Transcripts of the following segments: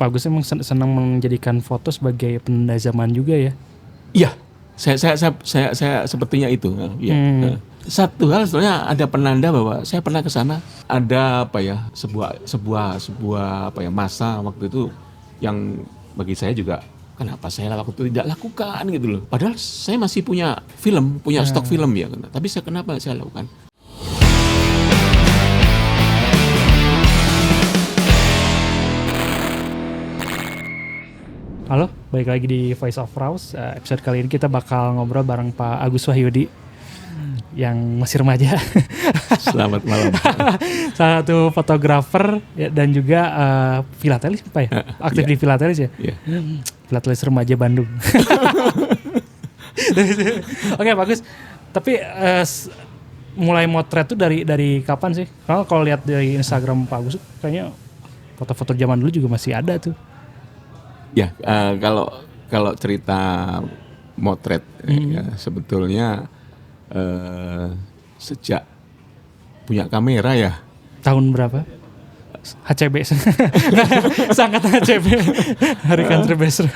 Pak Agus emang senang menjadikan foto sebagai penanda zaman juga ya? Iya, saya sepertinya itu. Ya. Satu hal sebenarnya ada penanda bahwa saya pernah ke sana. Ada sebuah masa waktu itu yang bagi saya juga kenapa saya waktu itu tidak lakukan gitu loh. Padahal saya masih punya stok film ya. Tapi kenapa saya lakukan? Halo, balik lagi di Voice of Raus. Episode kali ini kita bakal ngobrol bareng Pak Agus Wahyudi yang masih remaja. Selamat malam. Salah satu fotografer dan juga filatelis Pak ya? Aktif di filatelis ya? Yeah. Filatelis remaja Bandung. Oke Pak Agus, tapi mulai motret tuh dari kapan sih? Kalau lihat dari Instagram Pak Agus kayaknya foto-foto zaman dulu juga masih ada tuh. Ya, kalau cerita motret ya, sebetulnya sejak punya kamera ya. Tahun berapa? HCB sangat HCB Hari Country Base.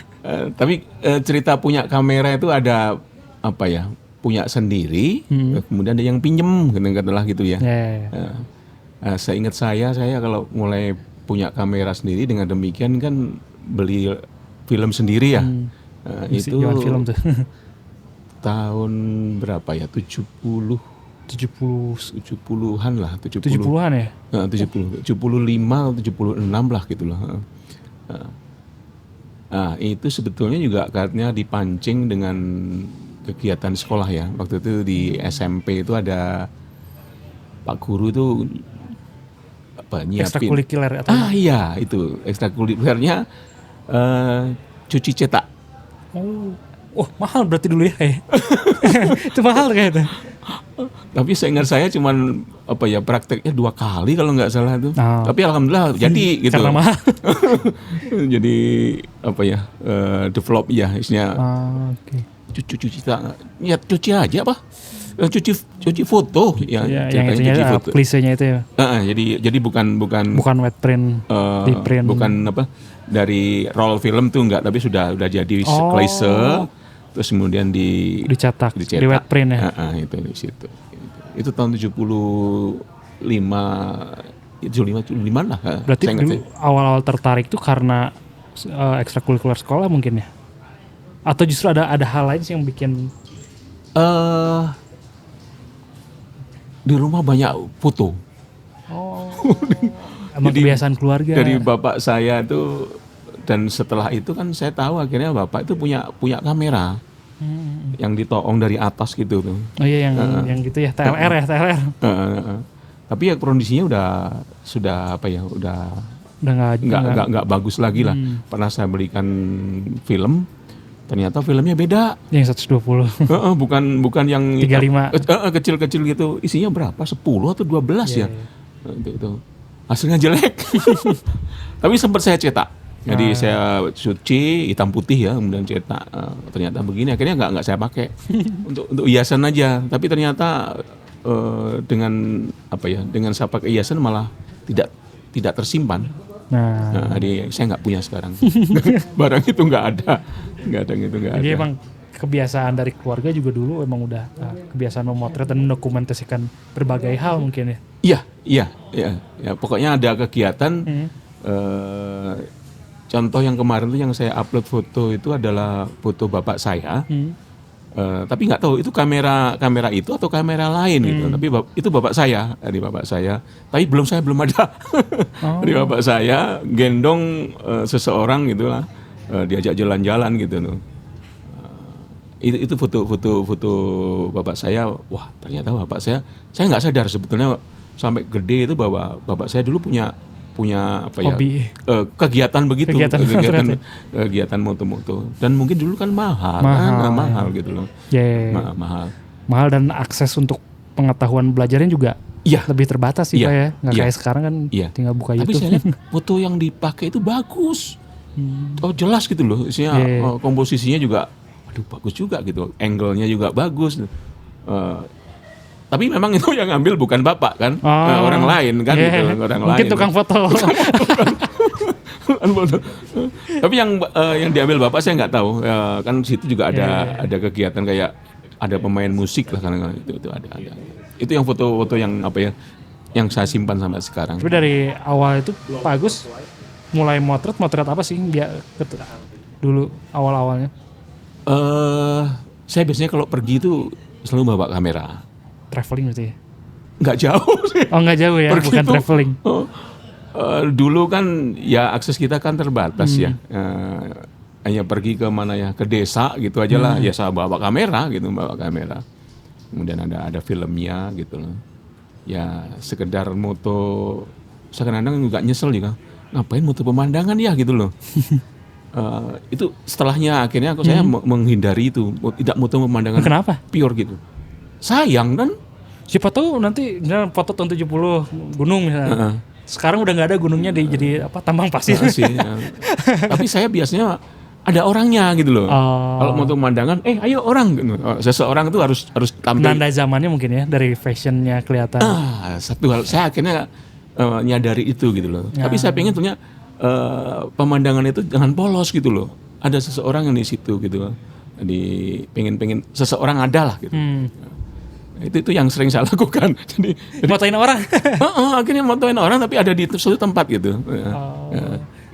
Tapi cerita punya kamera itu ada punya sendiri, kemudian ada yang pinjem, katakanlah gitu ya. Seingat saya kalau mulai punya kamera sendiri dengan demikian kan beli film sendiri ya. Itu film tuh. Tahun berapa ya? 70-an lah, 70-an ya? 75 atau 76 lah gitu loh. Itu sebetulnya juga karena dipancing dengan kegiatan sekolah ya. Waktu itu di SMP itu ada Pak Guru itu nyiapin ekstrakurikuler atau iya itu ekstrakurikulernya cuci cetak. Oh mahal berarti dulu ya. Itu mahal kayaknya. Tapi seingat saya cuman prakteknya 2 kali kalau nggak salah tuh. Tapi alhamdulillah jadi gitu. Karena mahal. Jadi develop ya isinya. Cuci cetak. Ya cuci aja cuci foto ya, yang itunya cuci foto. Klisenya itu ya. Jadi bukan wet print, di print. Bukan dari roll film tuh enggak, tapi sudah jadi klise terus kemudian dicetak di wet print ya. Itu di situ. Itu tahun 75 lah. Berarti dulu awal-awal tertarik tuh karena ekstrakurikuler sekolah mungkin ya. Atau justru ada hal lain sih yang bikin di rumah banyak foto. Emang kebiasaan keluarga. Dari bapak saya itu, dan setelah itu kan saya tahu akhirnya bapak itu punya kamera yang ditoong dari atas gitu tuh. Oh iya yang gitu ya, TLR ya, TLR. Tapi ya kondisinya sudah nggak bagus lagi lah. Pernah saya belikan film. Ternyata filmnya beda. Yang 120. Bukan yang 35. Kecil-kecil gitu. Isinya berapa? 10 atau 12 ya. Itu. Hasilnya jelek. Tapi sempat saya cetak. Jadi saya cuci hitam putih ya, kemudian cetak. Ternyata begini. Akhirnya nggak saya pakai untuk hiasan aja. Tapi ternyata dengan saya pakai hiasan malah tidak tersimpan. Jadi saya nggak punya sekarang. Barang itu nggak ada. Jadi emang kebiasaan dari keluarga juga dulu emang udah kebiasaan memotret dan mendokumentasikan berbagai hal mungkin ya. Iya. Pokoknya ada kegiatan. Contoh yang kemarin tuh yang saya upload foto itu adalah foto bapak saya. Tapi nggak tahu itu kamera itu atau kamera lain gitu. Tapi itu bapak saya, dari bapak saya. Tapi saya belum ada. Dari bapak saya gendong seseorang gitulah, diajak jalan-jalan gitu loh. Itu foto bapak saya. Wah ternyata bapak saya nggak sadar sebetulnya sampai gede itu bahwa bapak saya dulu punya kegiatan begitu, kegiatan moto-moto, dan mungkin dulu kan mahal gitu loh. Mahal dan akses untuk pengetahuan belajarnya juga lebih terbatas sih Pak ya, nggak kayak sekarang kan tinggal buka YouTube. Tapi saya lihat foto yang dipakai itu bagus, jelas gitu loh, isinya komposisinya juga, bagus juga gitu, angle-nya juga bagus. Tapi memang itu yang ngambil bukan bapak kan, orang lain kan gitu, orang mungkin lain. tukang foto. Tapi yang diambil bapak saya nggak tahu. Kan situ juga ada kegiatan kayak ada pemain musik lah kan itu ada. Itu yang foto-foto yang apa ya? Yang saya simpan sampai sekarang. Tapi dari awal itu Pak Agus mulai motret apa sih dia dulu awal-awalnya? Saya biasanya kalau pergi itu selalu bawa kamera. Traveling berarti ya? Nggak jauh sih. Oh nggak jauh ya, Pergi bukan itu, traveling. Dulu kan ya akses kita kan terbatas ya. Hanya pergi ke mana ya, ke desa gitu aja lah. Ya saya bawa kamera. Kemudian ada filmnya gitu loh. Ya sekedar moto, saya kadang-kadang juga nyesel juga. Ngapain moto pemandangan ya gitu loh. Itu setelahnya akhirnya saya menghindari itu, tidak moto pemandangan. Kenapa? Pure gitu. Sayang kan? Siapa tahu nanti misalnya foto tahun 70 gunung misalnya. Sekarang udah nggak ada gunungnya jadi apa tambang pasir. Tapi saya biasanya ada orangnya gitu loh. Kalau moto pemandangan, ayo orang gitu. Seseorang itu harus tampil. Penanda zamannya mungkin ya dari fashionnya kelihatan. Satu hal saya akhirnya nyadari itu gitu loh. Tapi saya pengen punya pemandangan itu jangan polos gitu loh. Ada seseorang yang di situ gitu loh. Pengen seseorang ada lah gitu. Itu yang sering saya lakukan. Jadi motoin orang. Akhirnya motoin orang tapi ada di suatu tempat gitu.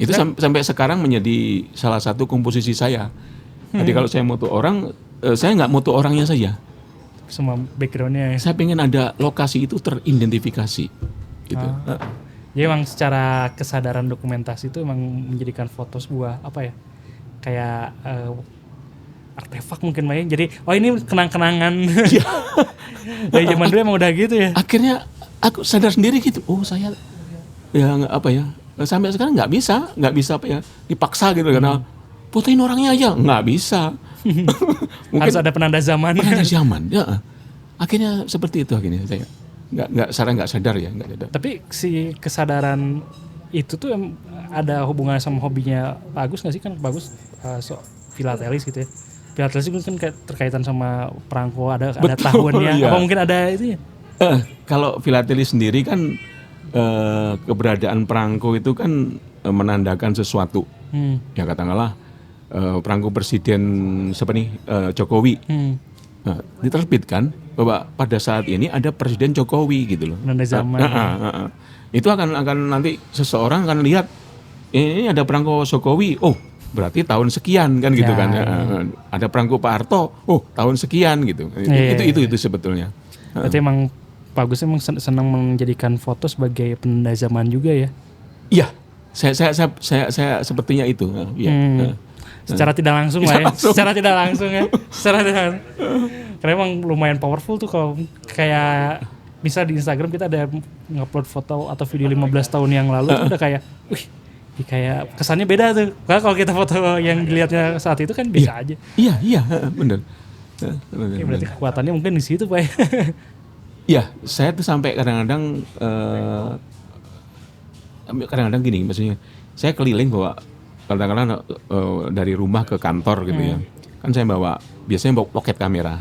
Itu sampai sekarang menjadi salah satu komposisi saya. Jadi kalau saya moto orang, saya nggak moto orangnya saja. Semua backgroundnya ya. Saya pengen ada lokasi itu teridentifikasi. Gitu. Jadi emang secara kesadaran dokumentasi itu emang menjadikan foto sebuah apa ya? Kayak artefak mungkin main. Jadi ini kenang-kenangan. Dari zaman dulu emang udah gitu ya. Akhirnya aku sadar sendiri gitu. Saya ya apa ya? Sampai sekarang nggak bisa apa ya? Dipaksa gitu karena fotoin orangnya aja nggak bisa. Mungkin harus ada penanda zaman. Penanda zaman. Ya. Akhirnya seperti itu akhirnya saya. Nggak sadar ya. Tapi si kesadaran itu tuh ada hubungannya sama hobinya Pak Agus nggak sih? Kan Pak Agus filatelis gitu ya. Filatelis itu kan terkaitan sama perangko, ada tahunnya. Apa mungkin ada itu ya? Kalau filatelis sendiri kan keberadaan perangko itu kan menandakan sesuatu. Ya katakanlah perangko presiden Jokowi. Diterbitkan bahwa pada saat ini ada Presiden Jokowi gitu loh. Penanda zaman. Itu akan nanti seseorang akan lihat ini ada perangko Jokowi. Berarti tahun sekian kan gitu kan. Ada perangko Pak Harto. Tahun sekian gitu. Itu sebetulnya. Berarti emang Pak Agus emang senang menjadikan foto sebagai penanda zaman juga ya? Iya. Saya sepertinya itu. Secara tidak langsung lah ya. Secara tidak langsung ya. Karena emang lumayan powerful tuh kalau kayak bisa di Instagram kita ada ngupload foto atau video 15 tahun yang lalu tuh udah kayak kayak kesannya beda tuh. Karena kalau kita foto yang dilihatnya saat itu kan bisa aja. Iya, benar. Berarti kekuatannya mungkin di situ, Pak. Iya, saya tuh sampai kadang-kadang gini, maksudnya saya keliling bawa kadang-kadang dari rumah ke kantor gitu ya. Kan saya biasanya bawa pocket kamera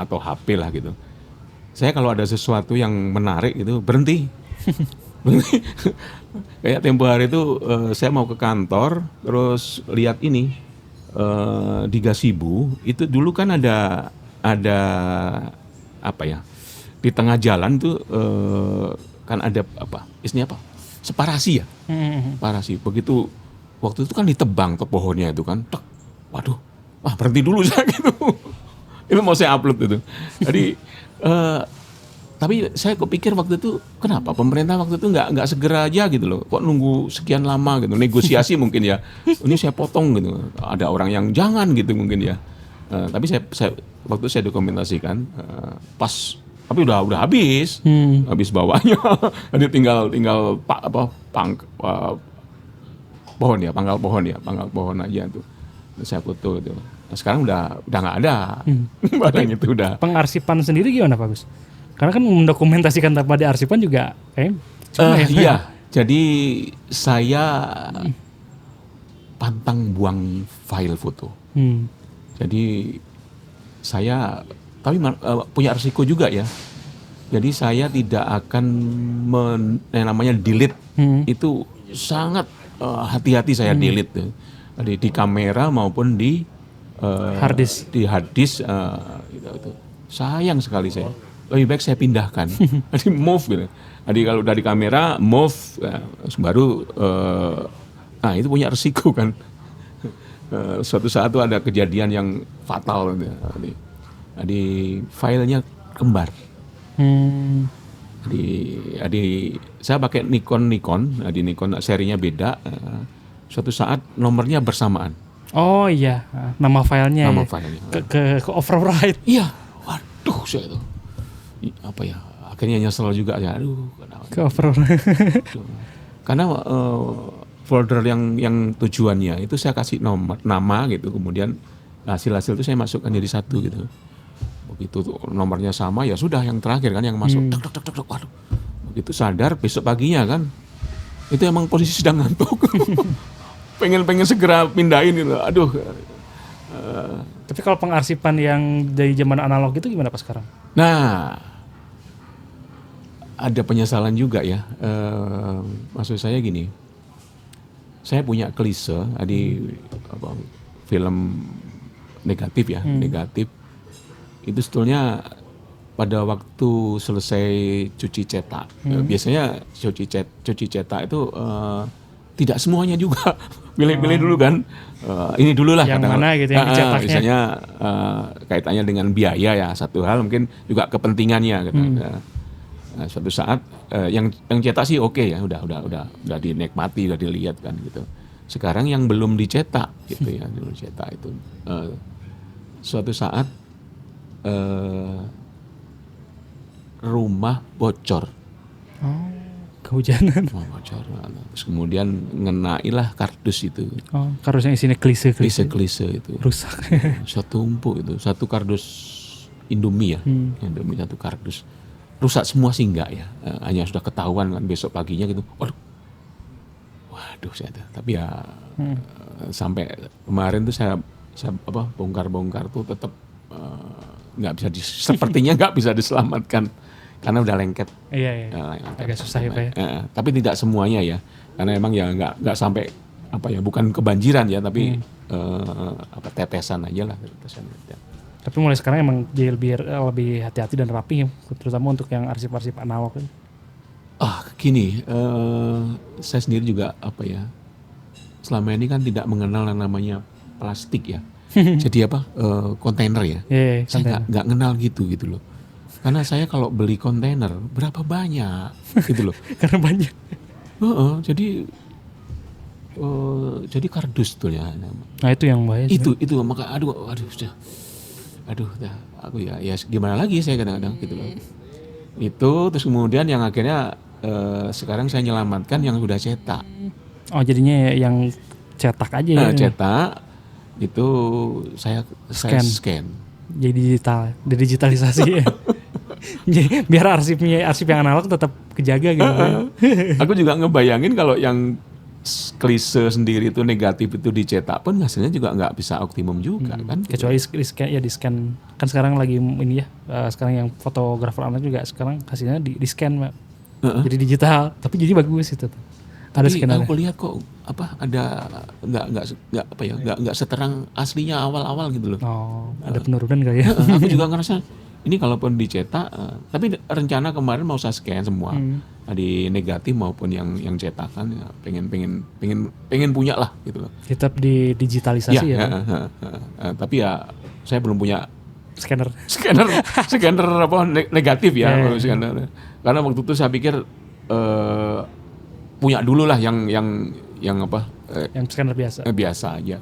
atau HP lah gitu. Saya kalau ada sesuatu yang menarik itu berhenti. Kayak tempo hari itu saya mau ke kantor terus lihat ini di gazebo itu dulu kan ada apa ya di tengah jalan tuh kan ada istilahnya separasi ya. Separasi begitu waktu itu kan ditebang tuh pohonnya itu kan berhenti dulu saya gitu. Itu mau saya upload itu. Jadi tapi saya kepikir waktu itu kenapa pemerintah waktu itu nggak segera aja gitu loh, kok nunggu sekian lama gitu, negosiasi mungkin ya, ini saya potong gitu, ada orang yang jangan gitu mungkin ya, tapi saya waktu saya dokumentasikan pas, tapi udah habis bawahnya, jadi tinggal pangkal pohon aja tuh, saya foto itu, sekarang udah nggak ada, barang itu udah. Pengarsipan sendiri gimana Pak Gus? Karena kan mendokumentasikan tanpa diarsipan juga iya. Jadi saya pantang buang file foto. Jadi saya tapi punya risiko juga ya. Jadi saya tidak akan yang namanya delete itu sangat hati-hati saya delete tuh. Di kamera maupun di Hard disk. di hard disk gitu. Sayang sekali saya. Lebih baik saya pindahkan. Jadi move gitu. Jadi kalau dari kamera move baru nah itu punya resiko kan. Suatu saat tuh ada kejadian yang fatal gitu. Jadi filenya kembar. Jadi saya pakai Nikon, di Nikon serinya beda. Suatu saat nomornya bersamaan. Oh iya, nama filenya. Nama ya. filenya. Ke override. Iya, waduh saya itu apa ya? Akhirnya nyesel juga ya. Aduh, kenapa? Ke override. Karena folder yang tujuannya itu saya kasih nama gitu, kemudian hasil itu saya masukkan jadi satu gitu. Begitu nomornya sama ya sudah yang terakhir kan yang masuk. Waduh. Begitu sadar besok paginya kan itu emang posisi sedang ngantuk. pengen segera pindahin gitu. Aduh. Tapi kalau pengarsipan yang dari zaman analog itu gimana Pak sekarang? Nah, ada penyesalan juga ya. Maksud saya gini, saya punya klise di film negatif ya, negatif. Itu sebetulnya pada waktu selesai cuci cetak, biasanya cuci cetak itu tidak semuanya juga pilih dulu kan, ini dulu lah yang mana gitu yang dicetaknya. Misalnya kaitannya dengan biaya ya satu hal, mungkin juga kepentingannya gitu. Nah, suatu saat yang cetak sih oke ya, udah dinikmati, udah dilihat kan gitu. Sekarang yang belum dicetak gitu ya, belum dicetak itu suatu saat rumah bocor. Kehujanan. Bocor. Terus kemudian ngenailah kardus itu. Kardus yang isinya klise itu. Rusak. Satu tumpuk itu, satu kardus Indomie ya. Indomie satu kardus. Rusak semua sih enggak ya. Hanya sudah ketahuan kan besok paginya gitu. Waduh saya tapi ya sampai kemarin tuh saya bongkar tuh tetap nggak bisa sepertinya nggak bisa diselamatkan karena udah lengket. Iya. Agak susah ya Pak ya. Tapi tidak semuanya ya, karena emang ya nggak sampai bukan kebanjiran ya, tapi tetesan aja lah. Tapi mulai sekarang emang jadi lebih hati-hati dan rapi, terutama untuk yang arsip-arsip analog. Gini, saya sendiri juga selama ini kan tidak mengenal yang namanya plastik ya. Jadi kontainer ya. Saya nggak kenal gitu loh. Karena saya kalau beli kontainer berapa banyak gitu loh. Karena banyak. Jadi kardus tuh ya. Nah itu yang bahaya. Itu maka sudah. Aku ya gimana lagi saya kadang-kadang gitu loh. Itu terus kemudian yang akhirnya sekarang saya nyelamatkan yang sudah cetak. Jadinya yang cetak aja. Cetak itu saya scan. Jadi digitalisasi ya. Biar arsip yang analog tetap kejaga gitu. Aku juga ngebayangin kalau yang klise sendiri itu negatif itu dicetak pun hasilnya juga nggak bisa optimum juga kan. Kecuali di scan kan sekarang lagi ini ya. Sekarang yang fotografer analog juga sekarang hasilnya di scan Pak. Jadi digital tapi jadi bagus itu. Tapi aku lihat kok ada nggak seterang aslinya awal-awal gitu loh. Ada penurunan kali ya. Aku juga ngerasa ini kalaupun dicetak, tapi rencana kemarin mau saya scan semua di negatif maupun yang cetakan, ya, pengen punya lah gitu loh. Tetap di digitalisasi ya. Tapi ya saya belum punya scanner negatif ya. Scanner. Karena waktu itu saya pikir punya dulu lah yang scanner biasa. Biasa aja.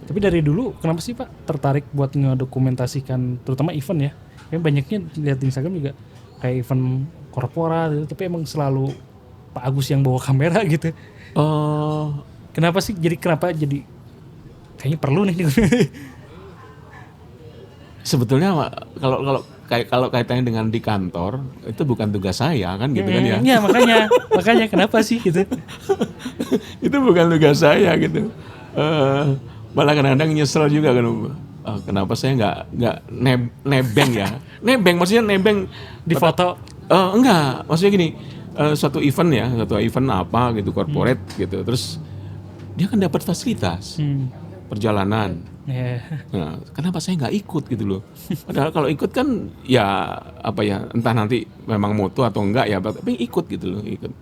Tapi dari dulu kenapa sih Pak tertarik buat ngedokumentasikan terutama event ya? Kayak banyaknya lihat di Instagram juga kayak event korporat gitu, tapi emang selalu Pak Agus yang bawa kamera gitu. Kenapa kayaknya perlu nih. Sebetulnya kalau kaitannya dengan di kantor itu bukan tugas saya kan gitu kan ya. Iya makanya kenapa sih gitu. Itu bukan tugas saya gitu. Malah kadang-kadang nyesel juga kan. Kenapa saya nggak nebeng ya? Nebeng maksudnya nebeng di foto? Enggak, maksudnya gini, suatu event apa gitu corporate gitu, terus dia kan dapat fasilitas perjalanan. Yeah. Nah, kenapa saya nggak ikut gitu loh? Padahal kalau ikut kan ya apa ya, entah nanti memang moto atau enggak ya, tapi ikut gitu loh, ikut.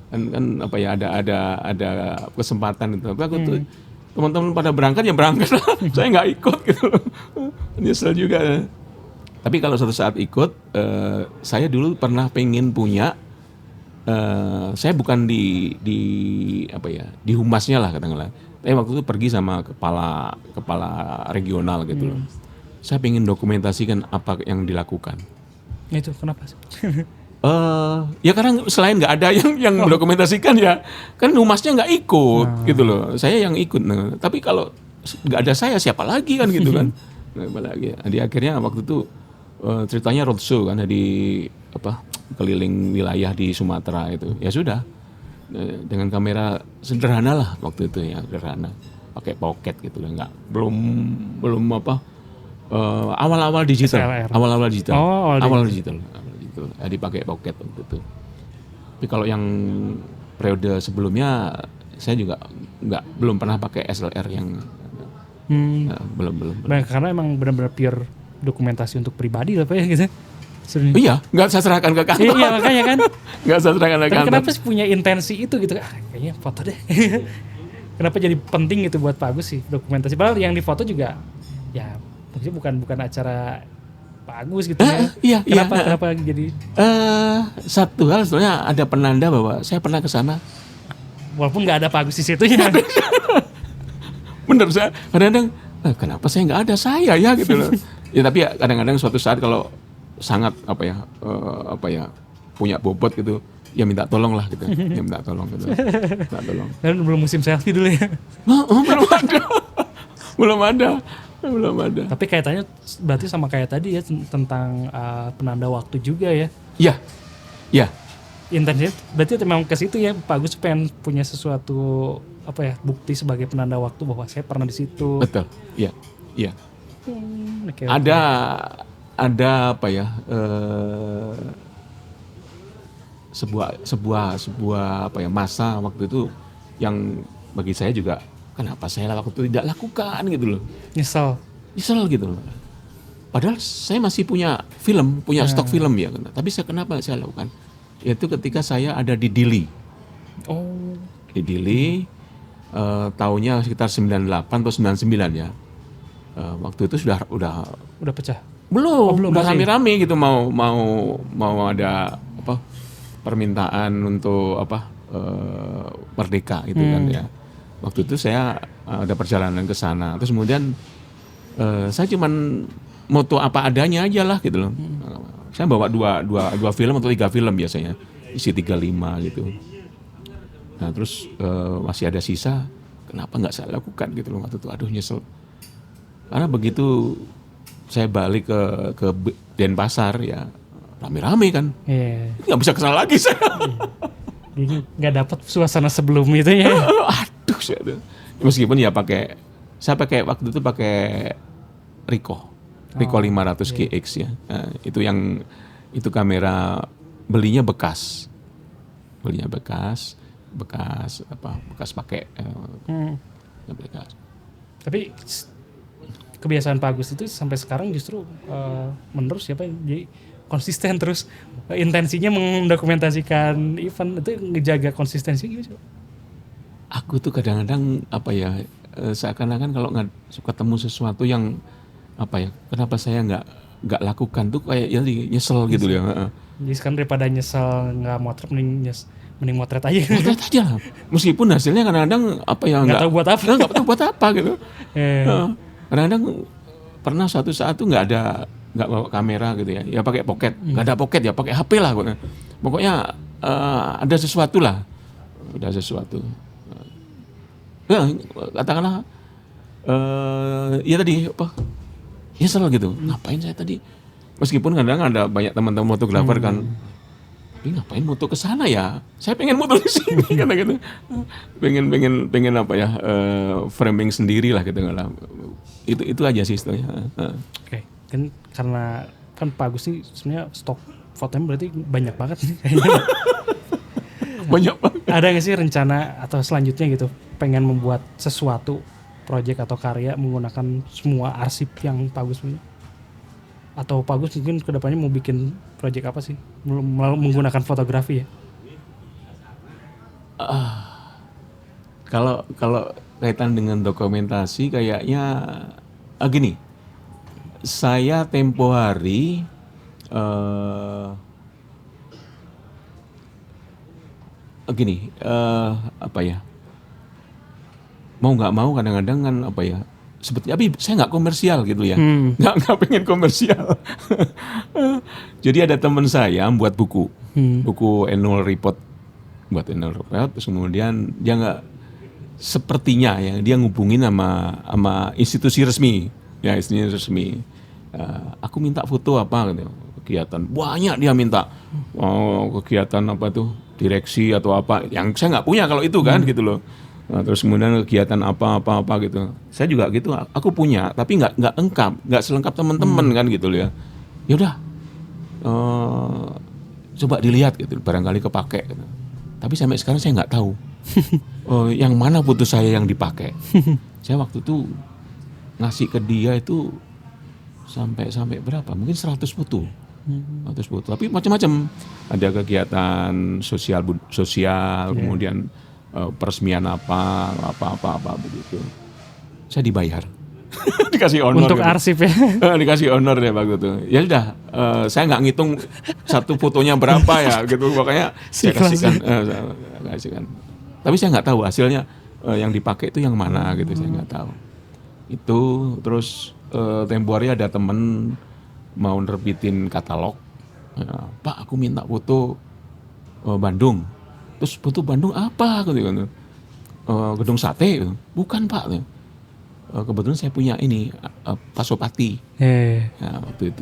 Kan apa ya, ada kesempatan itu. Tapi aku tuh teman-teman pada berangkat ya berangkat lah. Saya nggak ikut gitu loh. Nyesel juga. Tapi kalau suatu saat ikut, saya dulu pernah pengen punya. Saya bukan di apa ya, di humasnya lah katakanlah. Tapi waktu itu pergi sama kepala regional gitu loh. Saya pengen dokumentasikan apa yang dilakukan. Itu kenapa sih? Ya karena selain nggak ada yang mendokumentasikan ya, kan humasnya nggak ikut gitu loh. Saya yang ikut. Nah, tapi kalau nggak ada saya siapa lagi kan gitu kan? Siapa lagi? Di akhirnya waktu itu ceritanya roadshow kan, di apa, keliling wilayah di Sumatera itu. Ya sudah, dengan kamera sederhana lah waktu itu ya, sederhana, pakai pocket gitu loh, nggak belum apa, awal-awal digital, SLR. awal-awal digital, Oh, awal digital. Jadi pakai pocket waktu itu. Tapi kalau yang periode sebelumnya saya juga belum pernah pakai SLR yang belum. Nah, karena emang benar-benar pure dokumentasi untuk pribadi lah Pak ya gitu. Sebenarnya. Iya, nggak saya serahkan ke kantor. Iya makanya kan. Nggak saya serahkan ke Tapi kantor. kenapa sih punya intensi itu gitu? Kayaknya foto deh. Kenapa jadi penting gitu buat Pak Agus sih dokumentasi? Padahal yang difoto juga ya maksudnya bukan acara Pak Agus gitu ya. Iya. Kenapa jadi? Satu hal sebenarnya ada penanda bahwa saya pernah ke sana. Walaupun nggak ada Pak Agus di situ ya. Bener, saya kadang-kadang kenapa saya nggak ada saya ya gitu loh. Ya tapi ya kadang-kadang suatu saat kalau sangat apa ya punya bobot gitu, ya minta tolong lah gitu. Ya minta tolong gitu. Minta tolong. Dan belum musim selfie dulu ya. Belum ada. Tapi kaitannya berarti sama kayak tadi ya tentang penanda waktu juga ya. Iya. Intensinya berarti memang ke situ ya, Pak Agus pengen punya sesuatu apa ya, bukti sebagai penanda waktu bahwa saya pernah di situ. Betul. Iya. Okay. Ada apa ya, sebuah apa ya, masa waktu itu yang bagi saya juga kenapa saya waktu itu tidak lakukan gitu loh. Nyesel gitu loh. Padahal saya masih punya stok film ya, tapi kenapa saya lakukan? Yaitu ketika saya ada di Dili. Oh. Di Dili, tahunnya sekitar 98 atau 99 ya. Waktu itu udah pecah. Belum udah masih. rame-rame gitu, mau ada apa, permintaan untuk apa, merdeka gitu kan ya. Waktu itu saya ada perjalanan ke sana, terus kemudian saya cuman moto apa adanya aja lah gitu loh. Saya bawa dua film atau 3 film biasanya, isi 35 gitu. Nah terus masih ada sisa, kenapa nggak saya lakukan gitu loh waktu itu. Aduh nyesel. Karena begitu saya balik ke Denpasar ya rame-rame kan. Iya. Nggak bisa kesana lagi saya. Jadi nggak dapat suasana sebelum itu ya. Aduh saya. Meskipun ya saya pakai waktu itu pakai Ricoh 500 GX ya. Nah, itu kamera belinya bekas pakai bekas. Tapi kebiasaan Pak Agus itu sampai sekarang justru menerus ya Pak, jadi konsisten terus intensinya mendokumentasikan event itu, ngejaga konsistensi gitu. Aku tuh kadang-kadang apa ya, seakan-akan kalau ketemu sesuatu yang apa ya, kenapa saya nggak lakukan tuh kayak ya nyesel gitu ya. Jadi sekarang daripada nyesel nggak motret, mending motret aja. Motret aja lah. Meskipun hasilnya kadang-kadang apa ya nggak tahu buat apa gitu. Kadang-kadang pernah suatu saat tuh nggak bawa kamera gitu ya pakai pocket, nggak ada pocket ya pakai HP lah pokoknya ada sesuatu lah, katakanlah ya tadi apa, nyesel gitu, ngapain saya tadi, meskipun kadang ada banyak teman-teman fotografer kan, tapi ngapain moto ke sana ya, saya pengen moto di sini kata-kata, pengen apa ya, framing sendiri lah gitu lah. Itu aja sih istilahnya. Oke. Kan karena kan Pak Agus sih sebenarnya stok fotonya berarti banyak banget nih kayaknya. banyak banget. Ada nggak sih rencana atau selanjutnya gitu pengen membuat sesuatu project atau karya menggunakan semua arsip yang Pak Agus punya? Atau Pak Agus mungkin kedepannya mau bikin project apa sih menggunakan fotografi ya? Kalau kaitan dengan dokumentasi kayaknya gini, saya tempo hari apa ya, mau nggak mau kadang-kadang kan apa ya, seperti tapi saya nggak komersial gitu ya, nggak pengen komersial. Jadi ada teman saya buat buku annual report, terus kemudian dia nggak, sepertinya ya dia ngubungin sama institusi resmi, ya institusi resmi. Aku minta foto apa gitu, kegiatan banyak dia minta, kegiatan apa tuh direksi atau apa, yang saya nggak punya kalau itu kan gitu loh. Terus kemudian kegiatan apa gitu, saya juga gitu, aku punya tapi nggak lengkap, nggak selengkap teman-teman kan gitu loh ya. Ya udah, coba dilihat gitu, barangkali kepake gitu. Tapi sampai sekarang saya nggak tahu yang mana foto saya yang dipakai. Saya waktu itu ngasih ke dia itu sampai berapa? Mungkin 100 foto. 100 foto. Tapi macam-macam. Ada kegiatan sosial, kemudian peresmian apa begitu. Saya dibayar. Dikasih honor untuk gitu. arsip ya. Dikasih honor ya waktu itu. Ya sudah, saya nggak ngitung satu fotonya berapa ya gitu, makanya saya kasihkan. Tapi saya nggak tahu hasilnya yang dipakai itu yang mana gitu, saya nggak tahu. Itu terus tempo hari ada temen mau nerbitin katalog, ya, Pak aku minta foto Bandung. Terus foto Bandung apa gitu, gedung sate gitu. Bukan Pak, kebetulan saya punya ini Pasopati. Ya, waktu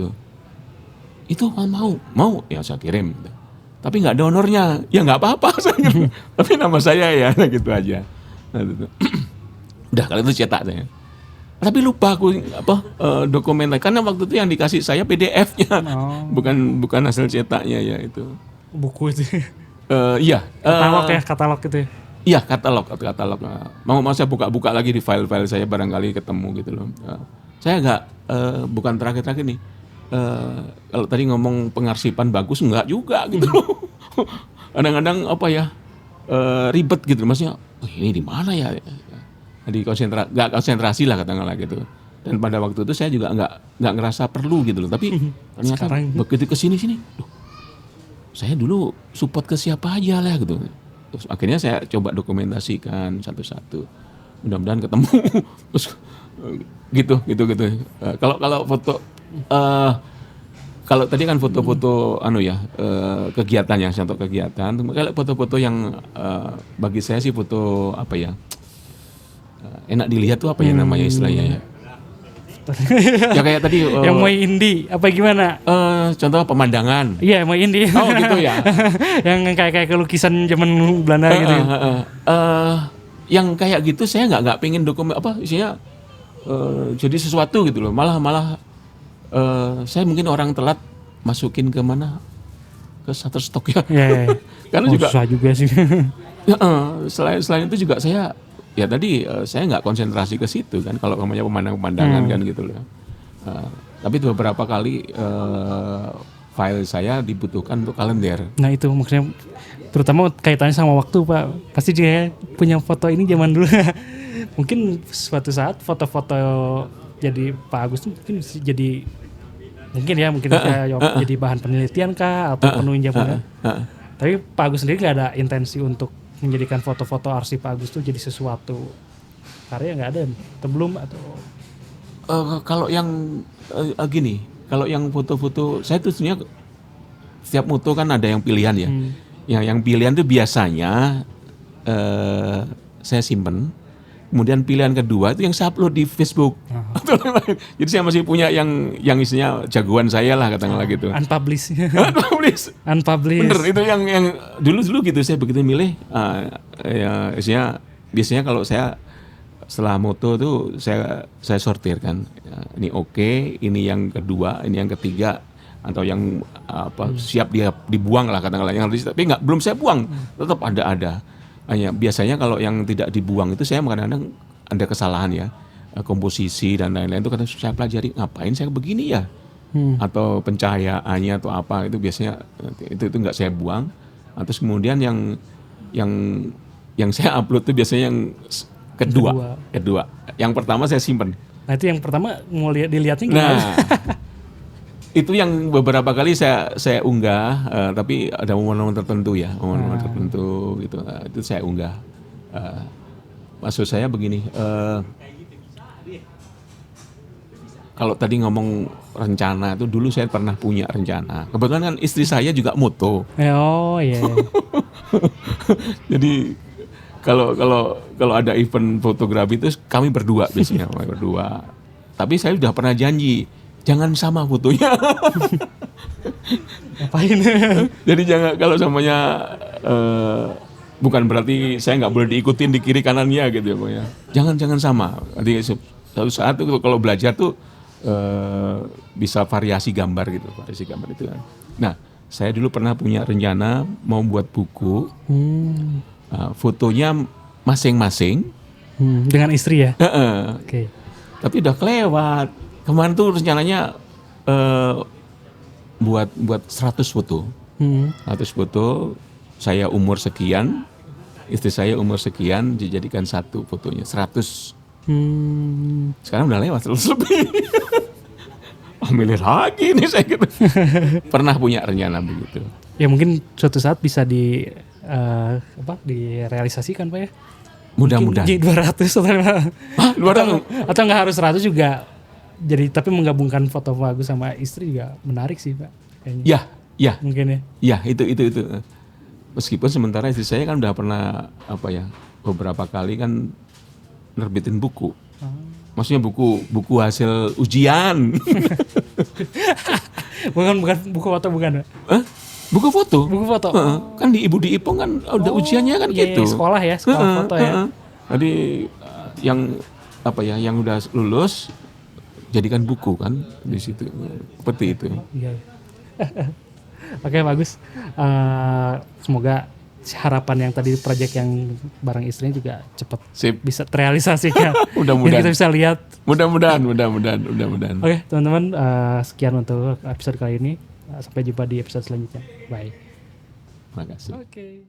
itu mau ya saya kirim gitu. Tapi nggak ada honornya, ya nggak apa-apa saya gitu. Tapi nama saya ya gitu aja. Nah, gitu. Udah kalau itu cetak saya. Tapi lupa aku dokumennya, karena waktu itu yang dikasih saya PDF-nya, bukan hasil cetaknya ya itu. Buku itu. Iya. Katalog gitu ya. Iya katalog. Mau saya buka lagi di file-file saya, barangkali ketemu gitu loh. Saya nggak, bukan terakhir nih. Kalau tadi ngomong pengarsipan bagus, enggak juga gitu loh. Kadang-kadang ribet gitu, maksudnya ini di mana ya? Nggak konsentrasi lah katakanlah gitu. Dan pada waktu itu saya juga nggak ngerasa perlu gitu loh. Tapi ternyata begitu kesini, saya dulu support ke siapa aja lah gitu. Terus akhirnya saya coba dokumentasikan satu-satu. Mudah-mudahan ketemu. Terus gitu. Kalau foto, kalau tadi kan foto-foto kegiatan yang contoh kegiatan. Kalau foto-foto yang bagi saya sih foto apa ya? Enak dilihat tuh apa ya namanya istilahnya ya? Ya kayak tadi yang mau indie apa gimana? Contoh pemandangan. Iya, mau indie. Oh gitu ya. Yang kayak lukisan zaman Belanda gitu. Yang kayak gitu saya nggak pengen dokumen isinya jadi sesuatu gitu loh. Malah saya mungkin orang telat masukin ke mana? Ke Shutterstock ya. Yeah. Karena juga susah juga sih. Selain itu juga saya ya tadi saya nggak konsentrasi ke situ kan, kalau namanya pemandangan kan gitu loh. Tapi beberapa kali file saya dibutuhkan untuk kalender. Nah itu maksudnya terutama kaitannya sama waktu Pak. Pasti dia punya foto ini zaman dulu. Mungkin suatu saat foto-foto jadi Pak Agus mungkin jadi jadi bahan penelitian kah atau penuhin zaman. Tapi Pak Agus sendiri nggak ada intensi untuk menjadikan foto-foto arsip Pak Agus itu jadi sesuatu karya, nggak ada atau belum atau? Kalau yang gini, kalau yang foto-foto saya tuh sebenarnya setiap foto kan ada yang pilihan ya. Yang pilihan tuh biasanya saya simpen. Kemudian pilihan kedua itu yang saya upload di Facebook. Jadi saya masih punya yang isinya jagoan saya lah katakanlah gitu. Unpublished. Bener, itu yang dulu gitu saya begitu milih ya isinya biasanya kalau saya setelah moto tuh saya sortir kan. Ini oke, ini yang kedua, ini yang ketiga atau yang siap dia dibuang lah katakanlah, yang tapi belum saya buang, tetap ada. Hanya biasanya kalau yang tidak dibuang itu saya kadang-kadang ada kesalahan ya, komposisi dan lain-lain itu kadang saya pelajari, ngapain saya begini ya, atau pencahayaannya atau apa, itu biasanya itu nggak saya buang. Terus kemudian yang saya upload itu biasanya yang kedua. Yang pertama saya simpen. Nah itu yang pertama mau dilihatnya gimana? Nah itu yang beberapa kali saya unggah, tapi ada momen-momen tertentu ya, momen-momen tertentu gitu. Itu saya unggah. Maksud saya begini, kalau tadi ngomong rencana itu, dulu saya pernah punya rencana. Kebetulan kan istri saya juga moto. Oh iya. Jadi kalau ada event fotografi itu kami berdua biasanya, Tapi saya sudah pernah janji, jangan sama fotonya. Ngapain? Jadi jangan, kalau samanya bukan berarti saya nggak boleh diikutin di kiri kanannya gitu ya, Pak ya. Jangan sama. Nanti suatu saat tuh kalau belajar tuh bisa variasi gambar gitu, itu kan. Nah, saya dulu pernah punya rencana mau buat buku, fotonya masing-masing. Dengan istri ya? Oke. Tapi udah kelewat. Kemarin tuh rencananya buat 100 foto. 100 foto, saya umur sekian, istri saya umur sekian, dijadikan satu fotonya 100. Sekarang udah lewat 100 lebih. Milih lagi nih saya gitu. Pernah punya rencana begitu. Ya mungkin suatu saat bisa direalisasikan Pak ya. Mudah-mudahan. Jadi 200 atau nggak harus 100 juga. Jadi tapi menggabungkan foto bagus sama istri juga menarik sih Pak. Kayaknya. Ya. Mungkin ya. Ya itu. Meskipun sementara istri saya kan udah pernah beberapa kali kan nerbitin buku. Maksudnya buku hasil ujian. bukan buku foto bukan? Buku foto. Buku foto. Kan di Ibu di Ipong kan udah ujiannya kan gitu. Sekolah foto ya. Jadi yang yang udah lulus jadikan buku kan di situ. Seperti itu. Iya. Oke, bagus. Semoga harapan yang tadi proyek yang bareng istrinya juga cepat bisa terrealisasikan. Mudah-mudahan. Kita bisa lihat. Mudah-mudahan. Oke, teman-teman, sekian untuk episode kali ini. Sampai jumpa di episode selanjutnya. Bye. Terima kasih. Oke.